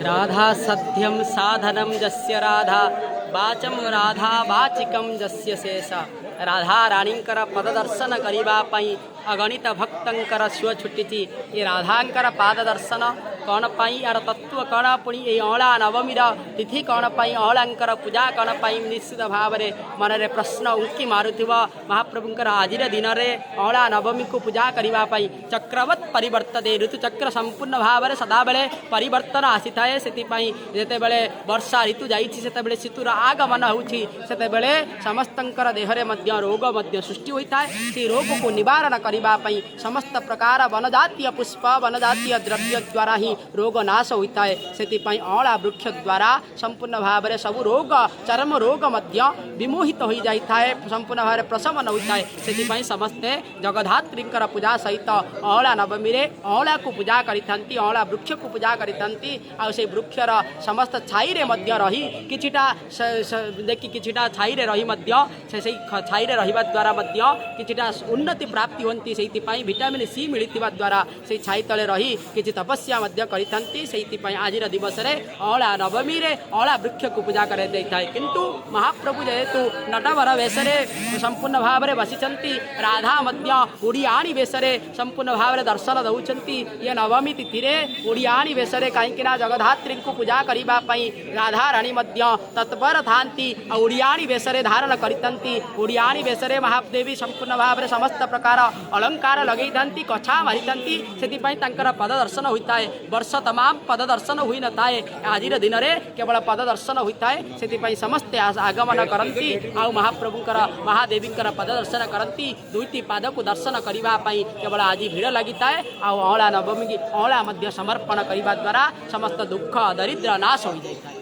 राधा सध्यम साधनम जस्य राधा वाचम राधा वाचिकम जस्य शेष। राधा राणींकर पददर्शन करने अगणित भक्तंकर शिव छुट्टी। ये राधांकर पाद दर्शन कौन पाई यार तत्व कौन पुणी ये अँला नवमी तिथि कौन पाई अँलांकर पूजा कौन पाई निश्चित भाव में मन में प्रश्न उंकी मारुथिव। महाप्रभुंकर आज दिन में अँला नवमी को पूजा करने चक्रवत् परिवर्तते ऋतुचक्र संपूर्ण भाव में सदा बेले परिवर्तन आसी थाए। से जितेबले वर्षा ऋतु जाते शीतुर आगमन होती समस्तंकर देहरे मध्य रोग मध्य सृष्टि होता है। से रोग को निवारण करने समस्त प्रकार वनजातीय पुष्प वनजातीय द्रव्य द्वारा ही रोग नाश होता है। से अँला वृक्ष द्वारा संपूर्ण भाव में सबू रोग चर्म रोग मध्य विमोहित हो जाता है, संपूर्ण भाव में प्रशमन होता है। से समस्ते जगधात्री पूजा सहित अँला नवमी रे अँला को पूजा करिथांती, अँला वृक्ष को पूजा करिथांती। आ से वृक्षर समस्त छाई रे मध्य रही किछिटा देखि किछिटा छाई रे रही मध्य से छाई रे रहिबा द्वारा मध्य किछिटा उन्नति प्राप्ति होती। से विटामिन सी मिलता द्वारा से छाई तले रही किछि तपस्या मध्य करिथांती। से आज दिवस रे अँला नवमी रे अँला वृक्ष को पूजा कर जाए। किंतु महाप्रभु जेहेतु नटवर वेशरे संपूर्ण भाव में बसिचंती, राधा मध्य उड़ियाणी वेशरे संपूर्ण भाव में दर्शन दौरान ये नवमी तिथि रे उड़ियाणी वेशरे कहीं जगधात्री को पूजा करने राधा रानी मध्य तत्पर थांती। उड़ियाणी वेशरे धारण करिथांती। उड़ियाणी वेशरे महादेवी संपूर्ण भाव में समस्त प्रकार अलंकार लगे था, कछा मारी से पद दर्शन होता है। वर्ष तमाम पद दर्शन हुई न थाए, आज दिन में केवल पद दर्शन होता है। से समस्ते आगमन करती आ महाप्रभुंकर महादेवींकर पद दर्शन करती। दुईटी पाद को दर्शन करने केवल आज भीड़ लगी थाए। अँला नवमी की अँला मध्य समर्पण करने द्वारा समस्त दुख दरिद्र नाश हो जाता है।